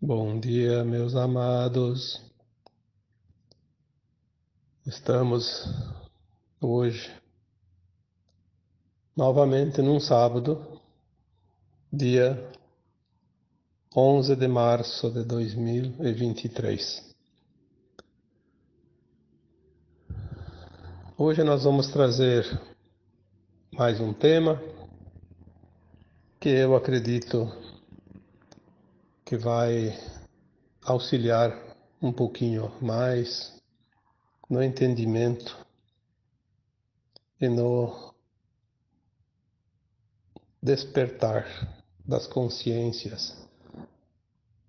Bom dia, meus amados. Estamos hoje novamente num sábado, dia 11 de março de 2023. Hoje nós vamos trazer mais um tema que eu acredito que vai auxiliar um pouquinho mais no entendimento e no despertar das consciências,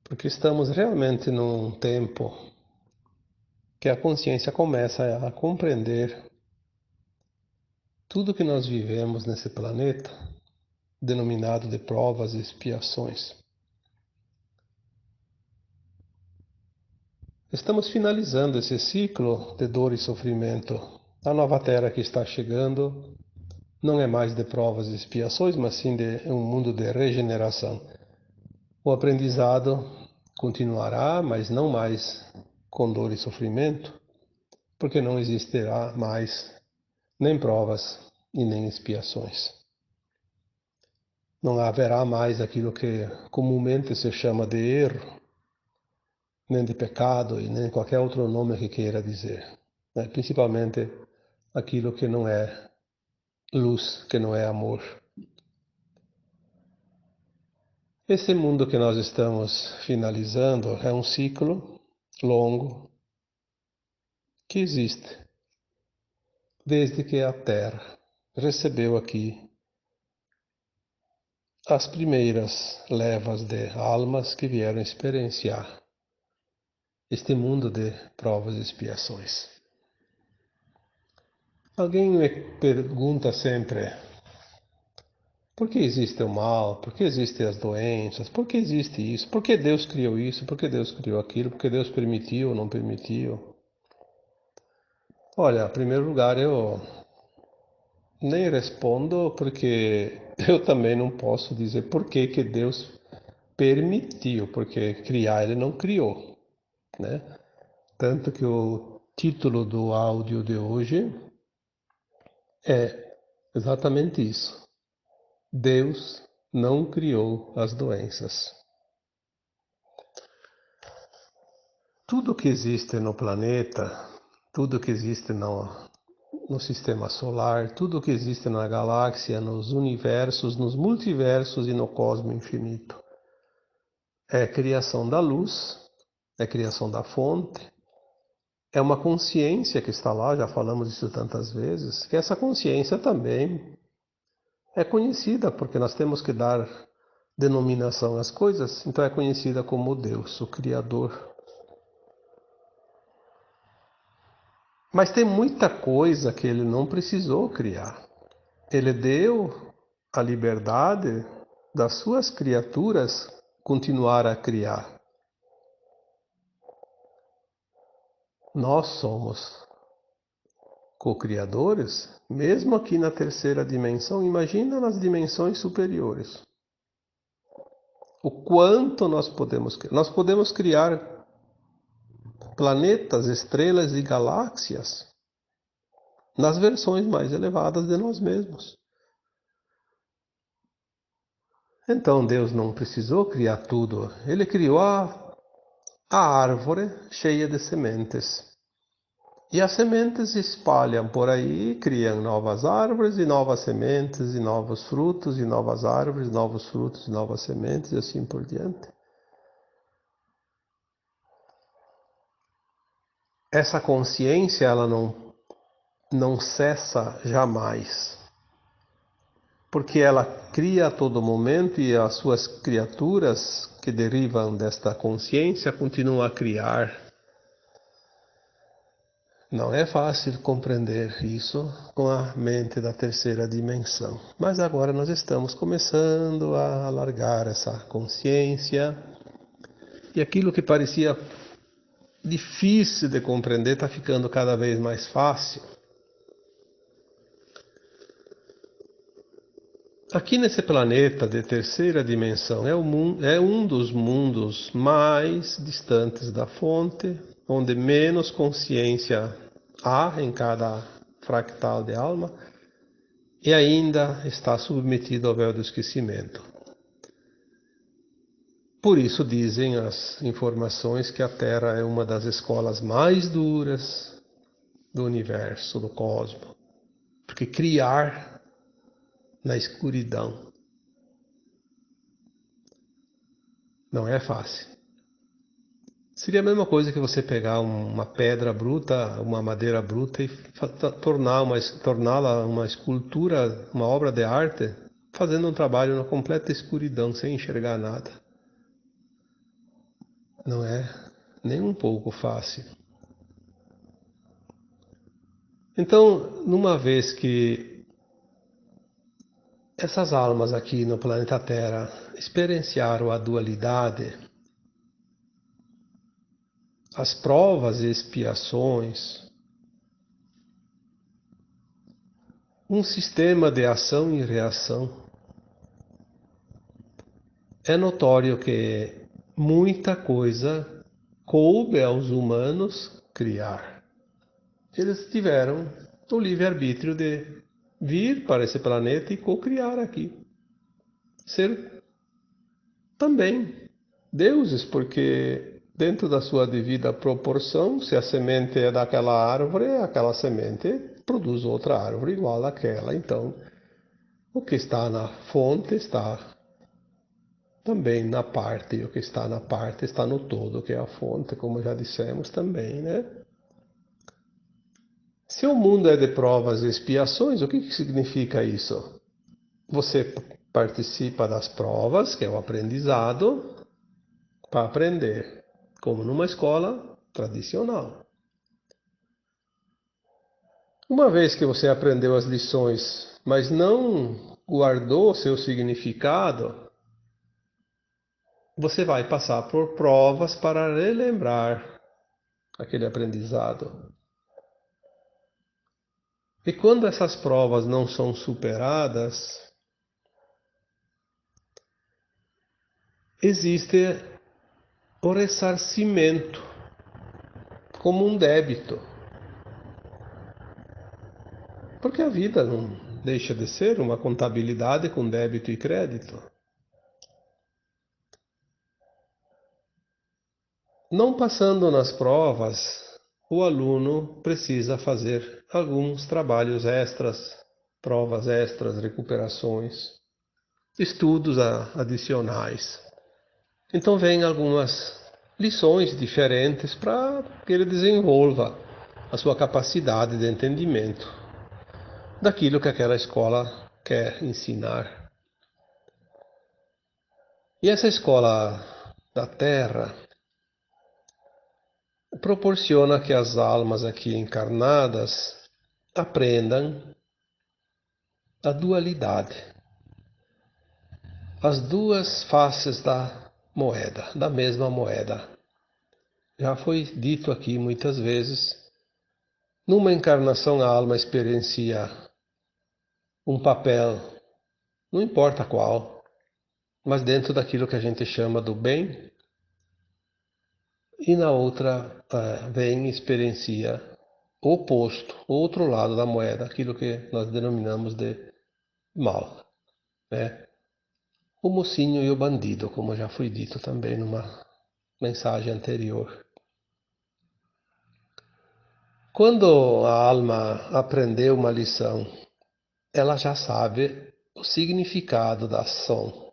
porque estamos realmente num tempo que a consciência começa a compreender tudo que nós vivemos nesse planeta, denominado de provas e expiações. Estamos finalizando esse ciclo de dor e sofrimento. A nova Terra que está chegando não é mais de provas e expiações, mas sim de um mundo de regeneração. O aprendizado continuará, mas não mais com dor e sofrimento, porque não existirá mais nem provas e nem expiações. Não haverá mais aquilo que comumente se chama de erro, nem de pecado e nem qualquer outro nome que queira dizer. Né? Principalmente aquilo que não é luz, que não é amor. Esse mundo que nós estamos finalizando é um ciclo longo que existe desde que a Terra recebeu aqui as primeiras levas de almas que vieram experienciar este mundo de provas e expiações. Alguém me pergunta sempre: por que existe o mal? Por que existem as doenças? Por que existe isso? Por que Deus criou isso? Por que Deus criou aquilo? Por que Deus permitiu ou não permitiu? Olha, em primeiro lugar, eu nem respondo porque eu também não posso dizer por que que Deus permitiu, porque criar ele não criou, né? Tanto que o título do áudio de hoje é exatamente isso. Deus não criou as doenças. Tudo que existe no planeta, tudo que existe no sistema solar, tudo que existe na galáxia, nos universos, nos multiversos e no cosmos infinito, é criação da luz, é criação da fonte, é uma consciência que está lá, já falamos isso tantas vezes, que essa consciência também é conhecida, porque nós temos que dar denominação às coisas, então é conhecida como Deus, o Criador. Mas tem muita coisa que ele não precisou criar. Ele deu a liberdade das suas criaturas continuar a criar. Nós somos co-criadores, mesmo aqui na terceira dimensão, imagina nas dimensões superiores. O quanto nós podemos criar. Nós podemos criar planetas, estrelas e galáxias nas versões mais elevadas de nós mesmos. Então Deus não precisou criar tudo. Ele criou a árvore cheia de sementes. E as sementes se espalham por aí, criam novas árvores e novas sementes e novos frutos e novas árvores, novos frutos e novas sementes e assim por diante. Essa consciência ela não cessa jamais, porque ela cria a todo momento e as suas criaturas que derivam desta consciência continuam a criar. Não é fácil compreender isso com a mente da terceira dimensão, mas agora nós estamos começando a alargar essa consciência e aquilo que parecia difícil de compreender está ficando cada vez mais fácil. Aqui nesse planeta de terceira dimensão é um dos mundos mais distantes da fonte, onde menos consciência há em cada fractal de alma e ainda está submetido ao véu do esquecimento. Por isso dizem as informações que a Terra é uma das escolas mais duras do universo, do cosmos, porque criar na escuridão não é fácil. Seria a mesma coisa que você pegar uma pedra bruta, uma madeira bruta e torná-la uma escultura, uma obra de arte, fazendo um trabalho na completa escuridão, sem enxergar nada. Não é nem um pouco fácil. Então, numa vez que essas almas aqui no planeta Terra experienciaram a dualidade, as provas e expiações, um sistema de ação e reação, é notório que muita coisa coube aos humanos criar. Eles tiveram o livre-arbítrio de vir para esse planeta e co-criar aqui. Ser também deuses, porque dentro da sua devida proporção, se a semente é daquela árvore, aquela semente produz outra árvore igual àquela. Então, o que está na fonte está também na parte, e o que está na parte está no todo, que é a fonte, como já dissemos também, né? Se o mundo é de provas e expiações, o que significa isso? Você participa das provas, que é o aprendizado, para aprender, como numa escola tradicional. Uma vez que você aprendeu as lições, mas não guardou seu significado, você vai passar por provas para relembrar aquele aprendizado. E quando essas provas não são superadas, existe o ressarcimento como um débito. Porque a vida não deixa de ser uma contabilidade com débito e crédito. Não passando nas provas, o aluno precisa fazer alguns trabalhos extras, provas extras, recuperações, estudos adicionais. Então vem algumas lições diferentes para que ele desenvolva a sua capacidade de entendimento daquilo que aquela escola quer ensinar. E essa escola da Terra proporciona que as almas aqui encarnadas aprendam a dualidade, as duas faces da mesma moeda. Já foi dito aqui muitas vezes, numa encarnação a alma experiencia um papel, não importa qual, mas dentro daquilo que a gente chama do bem, e na outra vem e experiencia o oposto, o outro lado da moeda, aquilo que nós denominamos de mal, né? O mocinho e o bandido, como já foi dito também numa mensagem anterior. Quando a alma aprendeu uma lição, ela já sabe o significado da ação,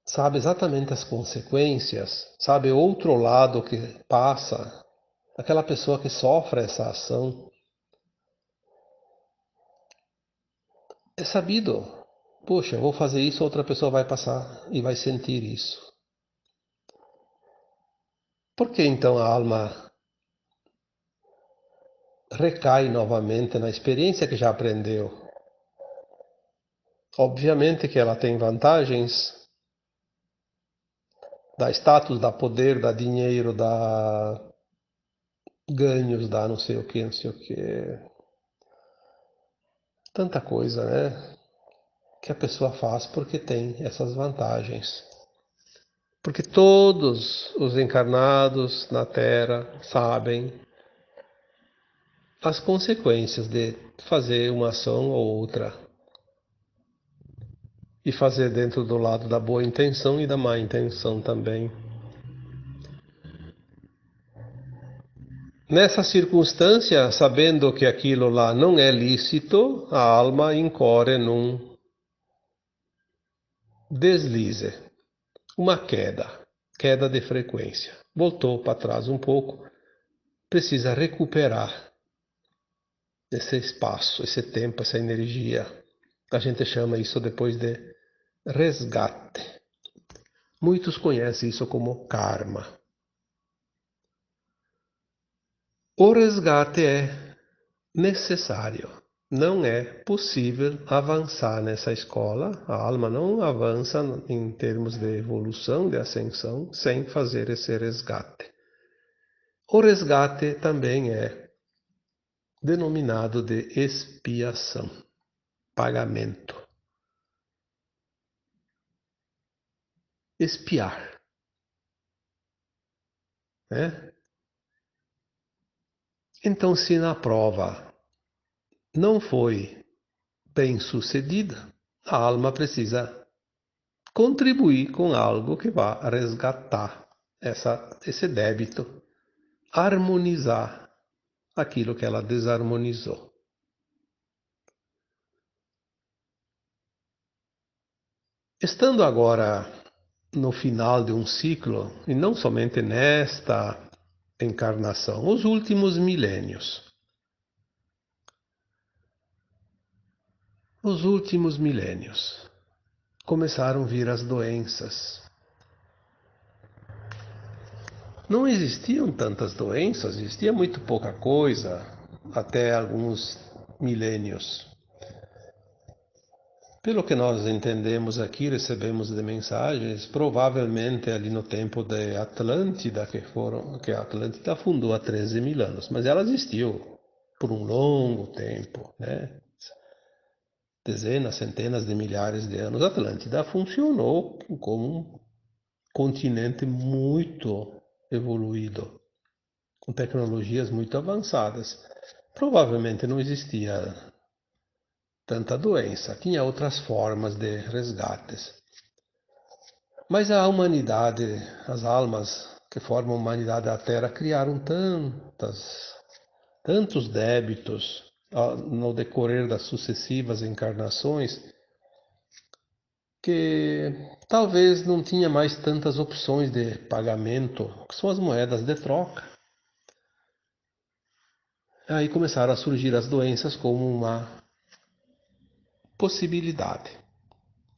sabe exatamente as consequências, sabe o outro lado que passa, aquela pessoa que sofre essa ação. É sabido, poxa, eu vou fazer isso, outra pessoa vai passar e vai sentir isso. Por que então a alma recai novamente na experiência que já aprendeu? Obviamente que ela tem vantagens, dá status, dá poder, dá dinheiro, dá ganhos, dá não sei o que, não sei o que. tanta coisa, né? Que a pessoa faz porque tem essas vantagens. Porque todos os encarnados na Terra sabem as consequências de fazer uma ação ou outra. E fazer dentro do lado da boa intenção e da má intenção também. Nessa circunstância, sabendo que aquilo lá não é lícito, a alma incorre num deslize, uma queda de frequência. Voltou para trás um pouco, precisa recuperar esse espaço, esse tempo, essa energia. A gente chama isso depois de resgate. Muitos conhecem isso como karma. O resgate é necessário. Não é possível avançar nessa escola, a alma não avança em termos de evolução, de ascensão, sem fazer esse resgate. O resgate também é denominado de expiação, pagamento. Expiar, né? Então, se na prova não foi bem sucedida, a alma precisa contribuir com algo que vá resgatar esse débito, harmonizar aquilo que ela desarmonizou. Estando agora no final de um ciclo, e não somente nesta encarnação, os últimos milênios. Os últimos milênios começaram a vir as doenças. Não existiam tantas doenças, existia muito pouca coisa até alguns milênios. Pelo que nós entendemos aqui, recebemos de mensagens, provavelmente ali no tempo de Atlântida, que a Atlântida fundou há 13 mil anos, mas ela existiu por um longo tempo, né? Dezenas, centenas de milhares de anos. A Atlântida funcionou como um continente muito evoluído, com tecnologias muito avançadas. Provavelmente não existia tanta doença, tinha outras formas de resgates. Mas a humanidade, as almas que formam a humanidade da Terra criaram tantos débitos no decorrer das sucessivas encarnações que talvez não tinha mais tantas opções de pagamento, que são as moedas de troca. Aí começaram a surgir as doenças como uma possibilidade.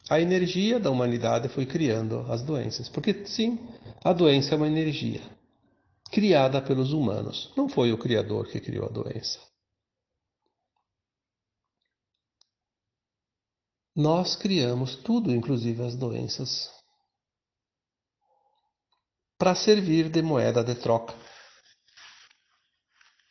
A energia da humanidade foi criando as doenças, porque sim, a doença é uma energia criada pelos humanos. Não foi o Criador que criou a doença. Nós criamos tudo, inclusive as doenças, para servir de moeda de troca.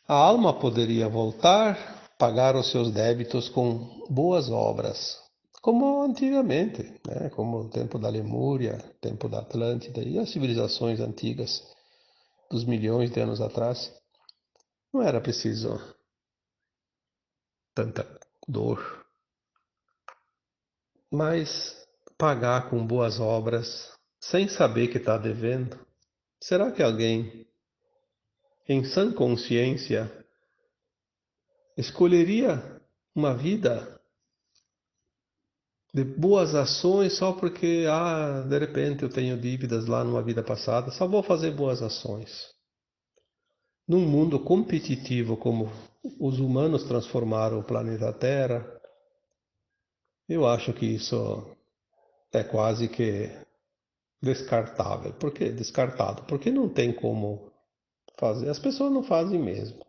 A alma poderia voltar, pagar os seus débitos com boas obras, como antigamente, né? Como o tempo da Lemúria, tempo da Atlântida e as civilizações antigas dos milhões de anos atrás. Não era preciso tanta dor, mas pagar com boas obras, sem saber que está devendo. Será que alguém, em sã consciência, escolheria uma vida de boas ações só porque, de repente eu tenho dívidas lá numa vida passada, só vou fazer boas ações? Num mundo competitivo como os humanos transformaram o planeta Terra, eu acho que isso é quase que descartável. Por que descartado? Porque não tem como fazer. As pessoas não fazem mesmo.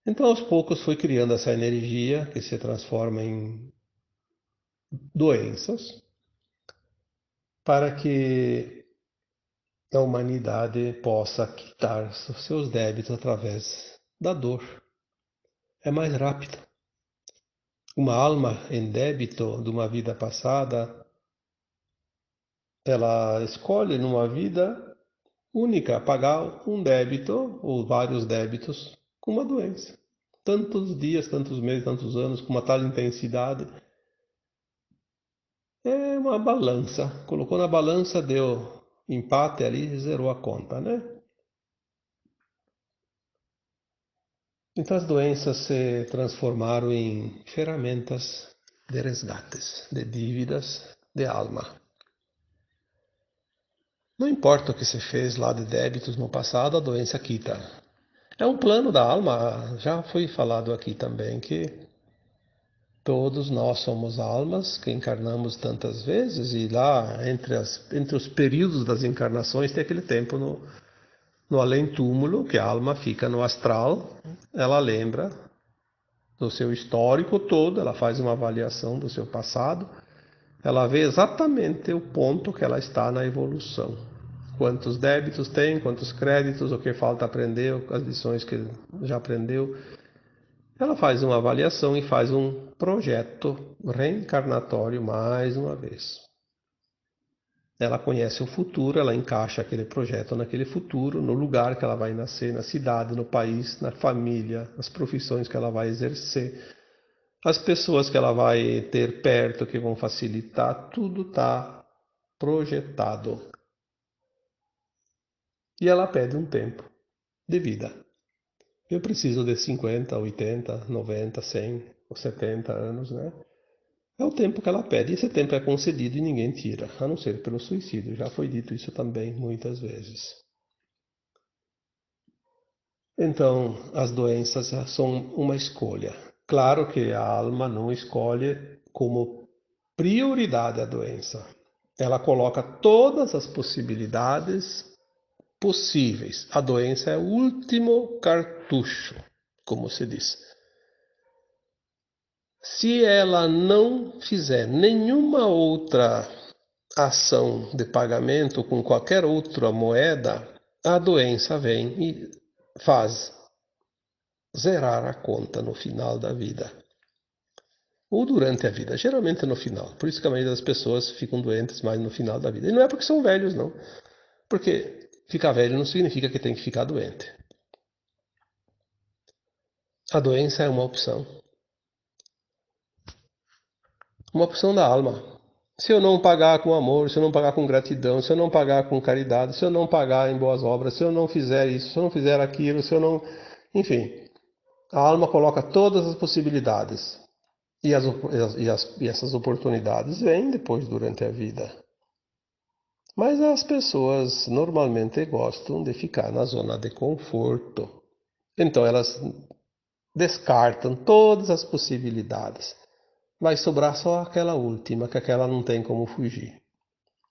Então, aos poucos, foi criando essa energia que se transforma em doenças para que a humanidade possa quitar os seus débitos através da dor. É mais rápido. Uma alma em débito de uma vida passada, ela escolhe numa vida única pagar um débito ou vários débitos com uma doença. Tantos dias, tantos meses, tantos anos, com uma tal intensidade. É uma balança. Colocou na balança, deu empate ali, zerou a conta, né? Então as doenças se transformaram em ferramentas de resgates, de dívidas de alma. Não importa o que se fez lá de débitos no passado, a doença quita. É um plano da alma, já foi falado aqui também, que todos nós somos almas que encarnamos tantas vezes, e lá entre os períodos das encarnações tem aquele tempo no além-túmulo, que a alma fica no astral, ela lembra do seu histórico todo, ela faz uma avaliação do seu passado, ela vê exatamente o ponto que ela está na evolução. Quantos débitos tem, quantos créditos, o que falta aprender, as lições que já aprendeu. Ela faz uma avaliação e faz um projeto reencarnatório mais uma vez. Ela conhece o futuro, ela encaixa aquele projeto naquele futuro, no lugar que ela vai nascer, na cidade, no país, na família, as profissões que ela vai exercer, as pessoas que ela vai ter perto que vão facilitar, tudo está projetado. E ela pede um tempo de vida. Eu preciso de 50, 80, 90, 100 ou 70 anos, né? É o tempo que ela pede. E esse tempo é concedido e ninguém tira, a não ser pelo suicídio. Já foi dito isso também muitas vezes. Então, as doenças são uma escolha. Claro que a alma não escolhe como prioridade a doença. Ela coloca todas as possibilidades possíveis. A doença é o último cartucho, como se diz. Se ela não fizer nenhuma outra ação de pagamento com qualquer outra moeda, a doença vem e faz zerar a conta no final da vida. Ou durante a vida, geralmente no final. Por isso que a maioria das pessoas ficam doentes mais no final da vida. E não é porque são velhos, não. Porque ficar velho não significa que tem que ficar doente. A doença é uma opção. Uma opção da alma. Se eu não pagar com amor, se eu não pagar com gratidão, se eu não pagar com caridade, se eu não pagar em boas obras, se eu não fizer isso, se eu não fizer aquilo, se eu não. Enfim, a alma coloca todas as possibilidades. E essas oportunidades vêm depois durante a vida. Mas as pessoas normalmente gostam de ficar na zona de conforto. Então elas descartam todas as possibilidades. Vai sobrar só aquela última, que aquela não tem como fugir,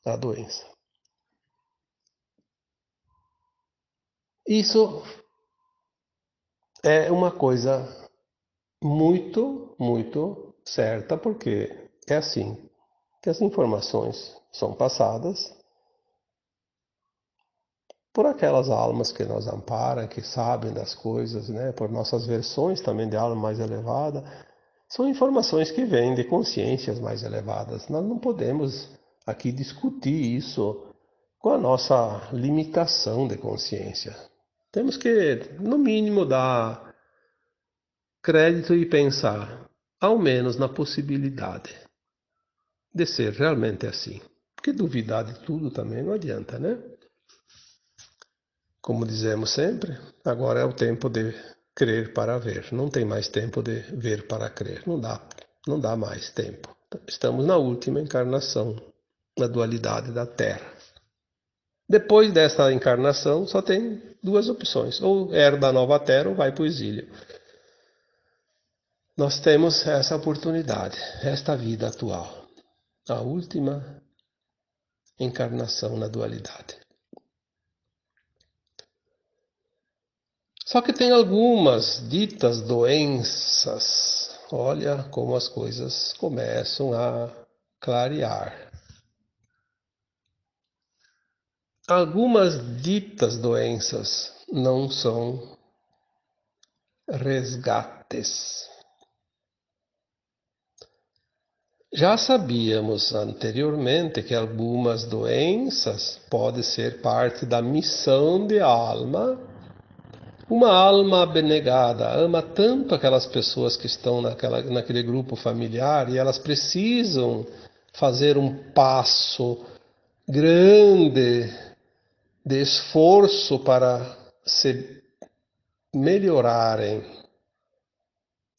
a doença. Isso é uma coisa muito, muito certa, porque é assim que as informações são passadas por aquelas almas que nos amparam, que sabem das coisas, né? Por nossas versões também de alma mais elevada. São informações que vêm de consciências mais elevadas. Nós não podemos aqui discutir isso com a nossa limitação de consciência. Temos que, no mínimo, dar crédito e pensar, ao menos, na possibilidade de ser realmente assim. Porque duvidar de tudo também não adianta, né? Como dizemos sempre, agora é o tempo de crer para ver. Não tem mais tempo de ver para crer. Não dá mais tempo. Estamos na última encarnação da dualidade da Terra. Depois desta encarnação, só tem duas opções: ou herda a nova Terra ou vai para o exílio. Nós temos essa oportunidade, esta vida atual, a última encarnação na dualidade. Só que tem algumas ditas doenças. Olha como as coisas começam a clarear. Algumas ditas doenças não são resgates. Já sabíamos anteriormente que algumas doenças podem ser parte da missão de alma. Uma alma abnegada ama tanto aquelas pessoas que estão naquele grupo familiar e elas precisam fazer um passo grande de esforço para se melhorarem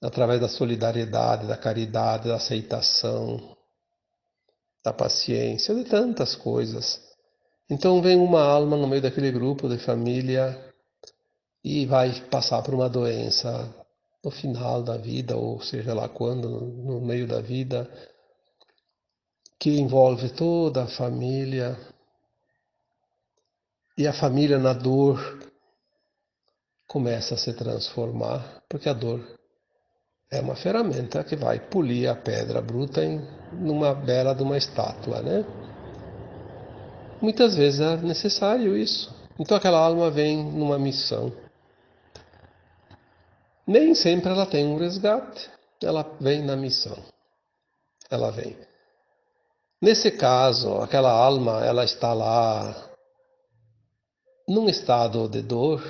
através da solidariedade, da caridade, da aceitação, da paciência, de tantas coisas. Então vem uma alma no meio daquele grupo de família e vai passar por uma doença no final da vida, ou seja lá quando, no meio da vida, que envolve toda a família, e a família na dor começa a se transformar, porque a dor é uma ferramenta que vai polir a pedra bruta numa bela de uma estátua, né? Muitas vezes é necessário isso. Então aquela alma vem numa missão. Nem sempre ela tem um resgate, ela vem na missão. Ela vem. Nesse caso, aquela alma, ela está lá num estado de dor,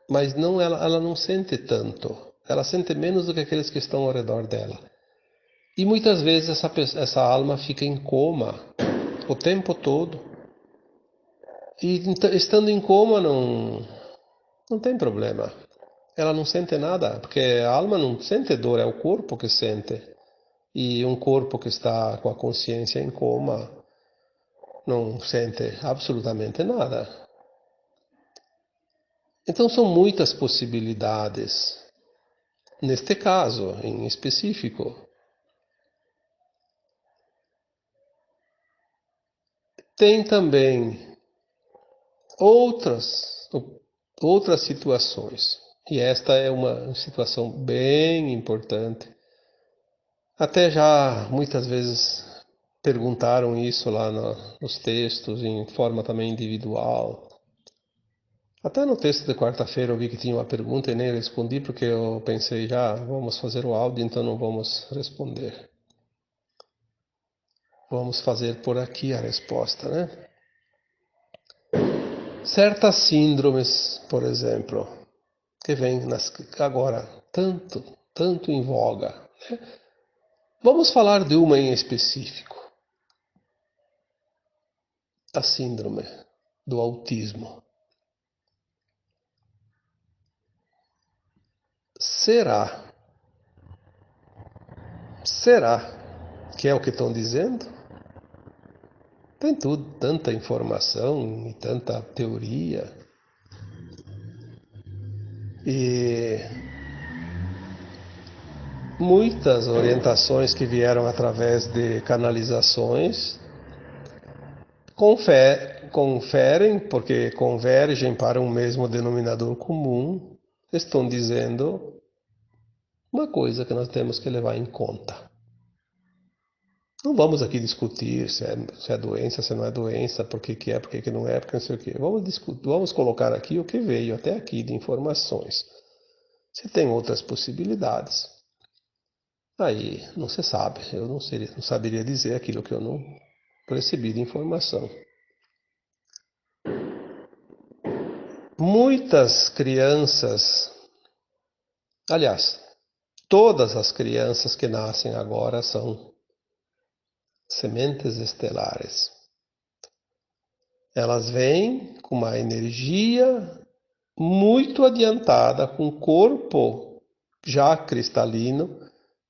mas não, ela não sente tanto. Ela sente menos do que aqueles que estão ao redor dela. E muitas vezes essa alma fica em coma o tempo todo. E estando em coma não tem problema. Ela não sente nada, porque a alma não sente dor, é o corpo que sente. E um corpo que está com a consciência em coma não sente absolutamente nada. Então são muitas possibilidades. Neste caso, em específico, tem também outras, outras situações. E esta é uma situação bem importante. Até já muitas vezes perguntaram isso lá nos textos, em forma também individual. Até no texto de quarta-feira eu vi que tinha uma pergunta e nem respondi porque eu pensei já, vamos fazer o áudio, então não vamos responder. Vamos fazer por aqui a resposta, né? Certas síndromes, por exemplo, que vêm agora tanto em voga, né? Vamos falar de uma em específico, a síndrome do autismo. Será? Será que é o que estão dizendo? Tem tudo, tanta informação e tanta teoria. E muitas orientações que vieram através de canalizações conferem, porque convergem para um mesmo denominador comum, estão dizendo uma coisa que nós temos que levar em conta. Não vamos aqui discutir se é doença, se não é doença, por que é, por que não é, porque não sei o quê. Vamos colocar aqui o que veio até aqui de informações. Se tem outras possibilidades, aí não se sabe. Eu não saberia dizer aquilo que eu não recebi de informação. Muitas crianças, aliás, todas as crianças que nascem agora são sementes estelares. Elas vêm com uma energia muito adiantada, com o corpo já cristalino,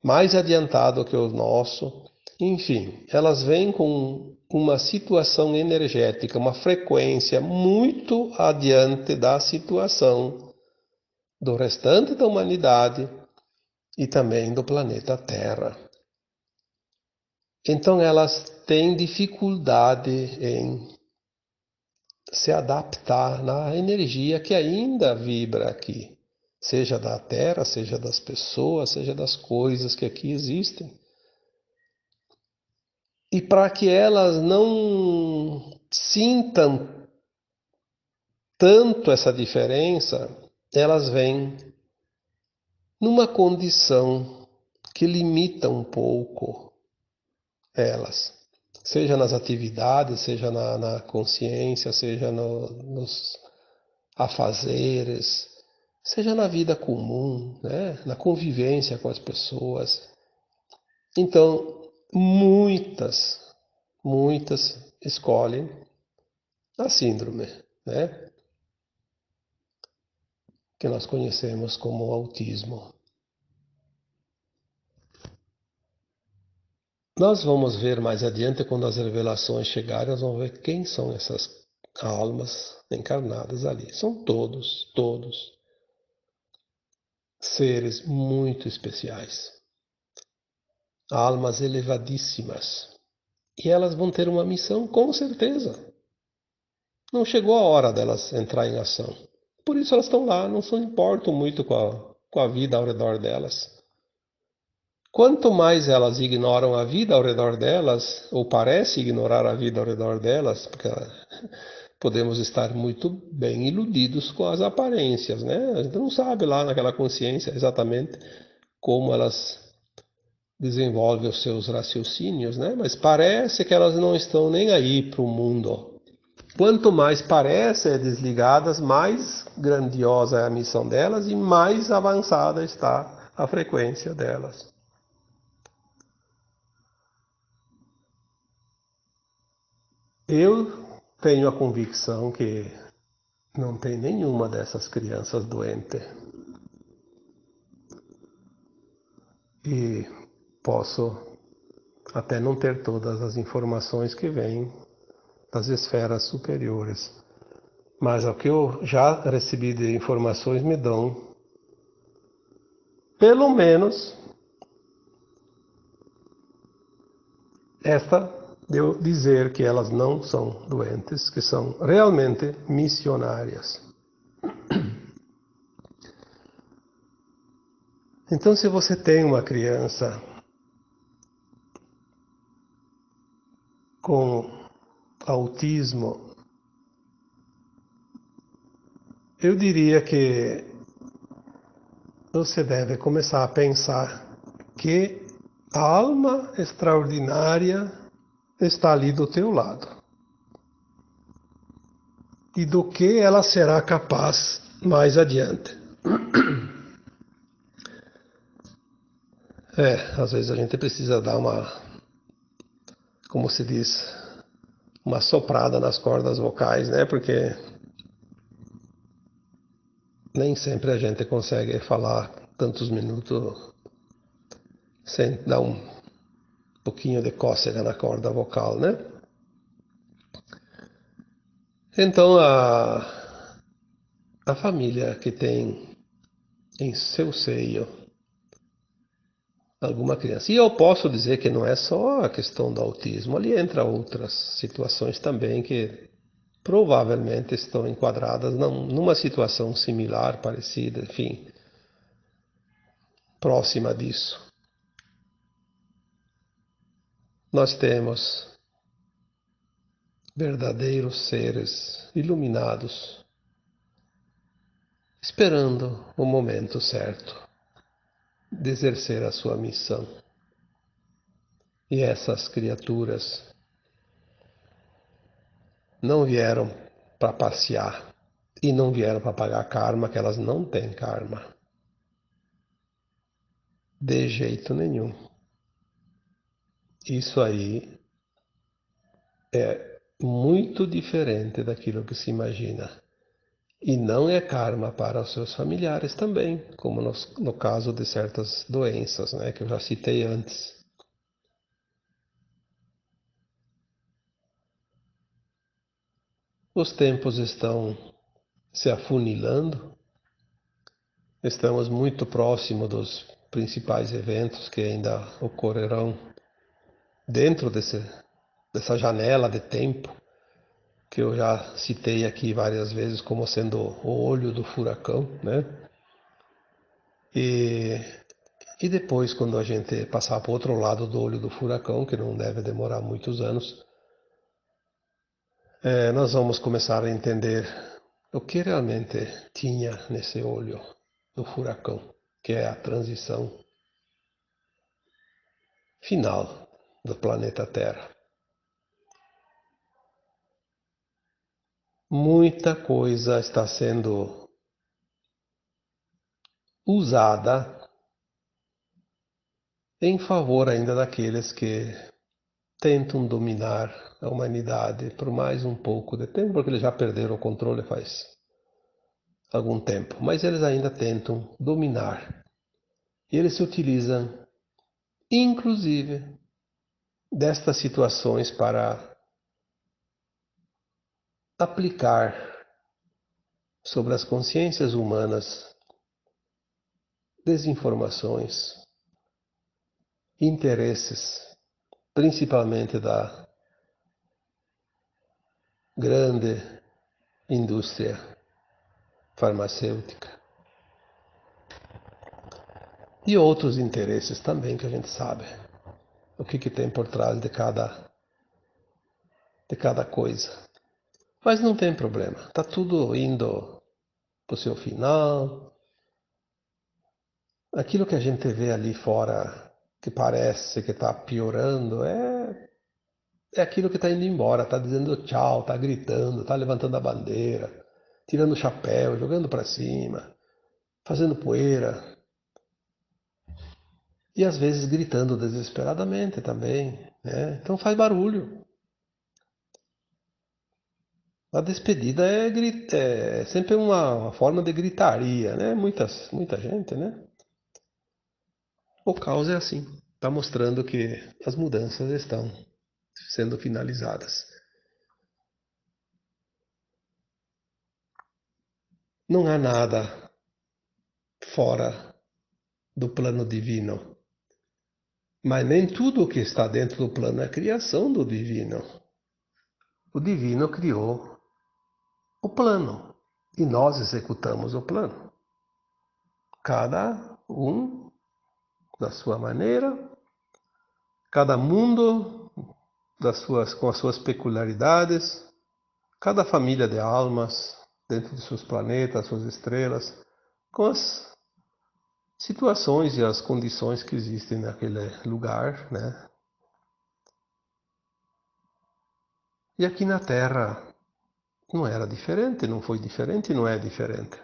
mais adiantado que o nosso. Enfim, elas vêm com uma situação energética, uma frequência muito adiante da situação do restante da humanidade e também do planeta Terra. Então elas têm dificuldade em se adaptar na energia que ainda vibra aqui, seja da Terra, seja das pessoas, seja das coisas que aqui existem. E para que elas não sintam tanto essa diferença, elas vêm numa condição que limita um pouco elas, seja nas atividades, seja na consciência, seja nos afazeres, seja na vida comum, né? Na convivência com as pessoas. Então, muitas escolhem a síndrome, né? Que nós conhecemos como autismo. Nós vamos ver mais adiante, quando as revelações chegarem, nós vamos ver quem são essas almas encarnadas ali. São todos seres muito especiais, almas elevadíssimas. E elas vão ter uma missão, com certeza. Não chegou a hora delas entrar em ação. Por isso elas estão lá, não se importam muito com a vida ao redor delas. Quanto mais elas ignoram a vida ao redor delas, ou parece ignorar a vida ao redor delas, porque podemos estar muito bem iludidos com as aparências, né? A gente não sabe lá naquela consciência exatamente como elas desenvolvem os seus raciocínios, né? Mas parece que elas não estão nem aí para o mundo. Quanto mais parecem desligadas, mais grandiosa é a missão delas e mais avançada está a frequência delas. Eu tenho a convicção que não tem nenhuma dessas crianças doente. E posso até não ter todas as informações que vêm das esferas superiores. Mas o que eu já recebi de informações me dão, pelo menos, esta de eu dizer que elas não são doentes, que são realmente missionárias. Então, se você tem uma criança com autismo, eu diria que você deve começar a pensar que a alma extraordinária está ali do teu lado. E do que ela será capaz mais adiante. Às vezes a gente precisa dar como se diz, uma soprada nas cordas vocais, né? Porque nem sempre a gente consegue falar tantos minutos sem dar um pouquinho de cócega na corda vocal, né? Então a família que tem em seu seio alguma criança. E eu posso dizer que não é só a questão do autismo, ali entra outras situações também que provavelmente estão enquadradas numa situação similar, parecida, enfim, próxima disso. Nós temos verdadeiros seres iluminados, esperando o momento certo de exercer a sua missão. E essas criaturas não vieram para passear e não vieram para pagar karma, que elas não têm karma. De jeito nenhum. Isso aí é muito diferente daquilo que se imagina. E não é karma para os seus familiares também, como no caso de certas doenças, né, que eu já citei antes. Os tempos estão se afunilando, estamos muito próximo dos principais eventos que ainda ocorrerão dentro dessa janela de tempo que eu já citei aqui várias vezes como sendo o olho do furacão, né? E, e depois, quando a gente passar para o outro lado do olho do furacão, que não deve demorar muitos anos, nós vamos começar a entender o que realmente tinha nesse olho do furacão, que é a transição final do planeta Terra. Muita coisa está sendo usada em favor ainda daqueles que tentam dominar a humanidade por mais um pouco de tempo, porque eles já perderam o controle faz algum tempo, mas eles ainda tentam dominar. E eles se utilizam, inclusive, destas situações para aplicar sobre as consciências humanas desinformações, interesses, principalmente da grande indústria farmacêutica e outros interesses também que a gente sabe o que tem por trás de cada coisa. Mas não tem problema, está tudo indo para o seu final. Aquilo que a gente vê ali fora, que parece que está piorando, é aquilo que está indo embora, está dizendo tchau, está gritando, está levantando a bandeira, tirando o chapéu, jogando para cima, fazendo poeira. E às vezes gritando desesperadamente também, né? Então faz barulho. A despedida é sempre uma forma de gritaria, né? Muita gente, né? O caos é assim. Está mostrando que as mudanças estão sendo finalizadas. Não há nada fora do plano divino. Mas nem tudo o que está dentro do plano é criação do divino. O divino criou o plano e nós executamos o plano. Cada um da sua maneira, cada mundo com as suas peculiaridades, cada família de almas dentro de seus planetas, suas estrelas, com as situações e as condições que existem naquele lugar, né? E aqui na Terra não era diferente, não foi diferente e não é diferente.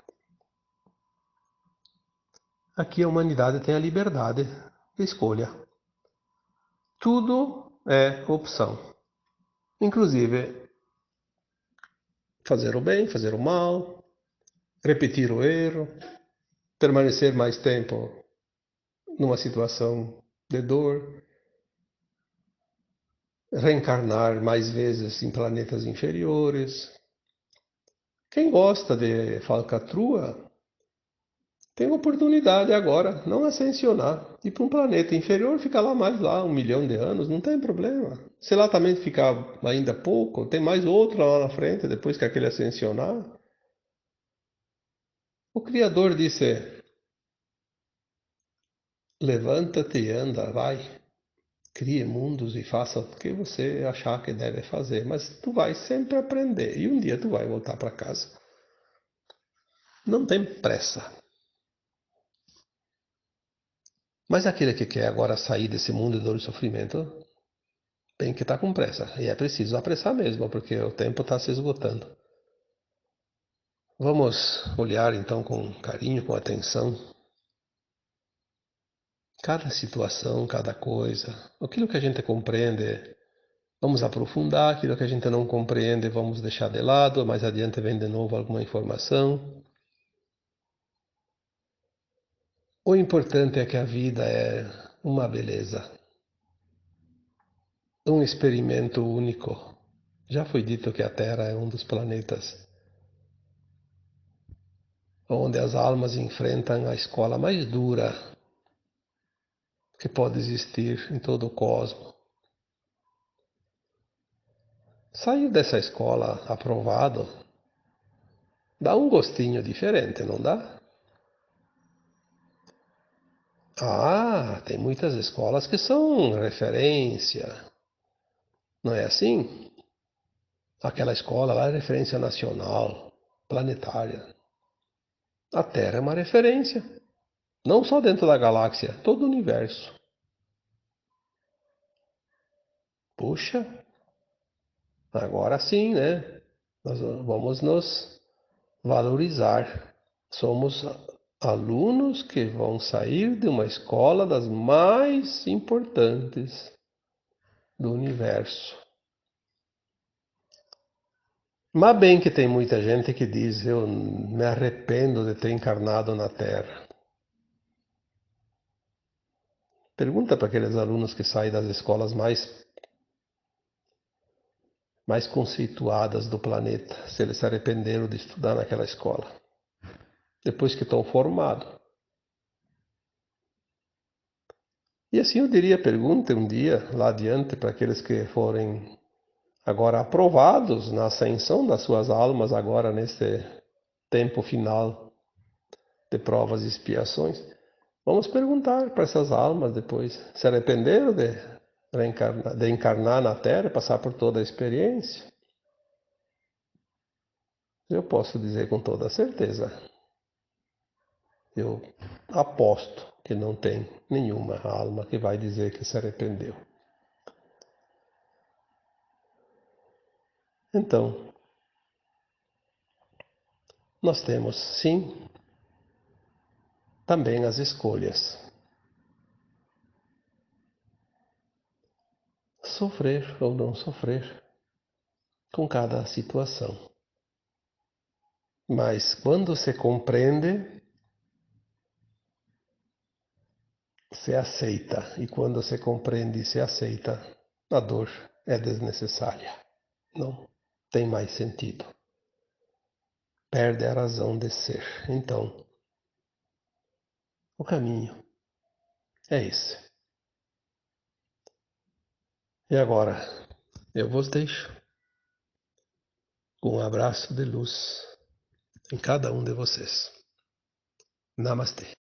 Aqui a humanidade tem a liberdade de escolha. Tudo é opção. Inclusive fazer o bem, fazer o mal, repetir o erro, permanecer mais tempo numa situação de dor, reencarnar mais vezes em planetas inferiores. Quem gosta de falcatrua tem oportunidade agora, não ascensionar, ir para um planeta inferior, ficar lá mais lá 1 milhão de anos, não tem problema. Se lá também ficar ainda pouco, tem mais outro lá na frente, depois que aquele ascensionar. O Criador disse, levanta-te e anda, vai, crie mundos e faça o que você achar que deve fazer, mas tu vai sempre aprender e um dia tu vai voltar para casa. Não tem pressa. Mas aquele que quer agora sair desse mundo de dor e sofrimento tem que estar com pressa. E é preciso apressar mesmo, porque o tempo está se esgotando. Vamos olhar então com carinho, com atenção, cada situação, cada coisa. Aquilo que a gente compreende, vamos aprofundar. Aquilo que a gente não compreende, vamos deixar de lado. Mais adiante vem de novo alguma informação. O importante é que a vida é uma beleza, um experimento único. Já foi dito que a Terra é um dos planetas onde as almas enfrentam a escola mais dura que pode existir em todo o cosmos. Saiu dessa escola aprovado, dá um gostinho diferente, não dá? Ah, tem muitas escolas que são referência, não é assim? Aquela escola lá é referência nacional, planetária. A Terra é uma referência, não só dentro da galáxia, todo o universo. Puxa, agora sim, né? Nós vamos nos valorizar. Somos alunos que vão sair de uma escola das mais importantes do universo. Mas bem que tem muita gente que diz: eu me arrependo de ter encarnado na Terra. Pergunta para aqueles alunos que saem das escolas mais conceituadas do planeta se eles se arrependeram de estudar naquela escola. Depois que estão formados. E assim eu diria: pergunte um dia lá adiante para aqueles que forem agora aprovados na ascensão das suas almas, agora nesse tempo final de provas e expiações. Vamos perguntar para essas almas depois: se arrependeram de encarnar na Terra, passar por toda a experiência? Eu posso dizer com toda certeza: eu aposto que não tem nenhuma alma que vai dizer que se arrependeu. Então, nós temos sim também as escolhas. Sofrer ou não sofrer com cada situação. Mas quando se compreende, se aceita. E quando se compreende e se aceita, a dor é desnecessária. Não tem mais sentido. Perde a razão de ser. Então, o caminho é esse. E agora, eu vos deixo com um abraço de luz em cada um de vocês. Namastê.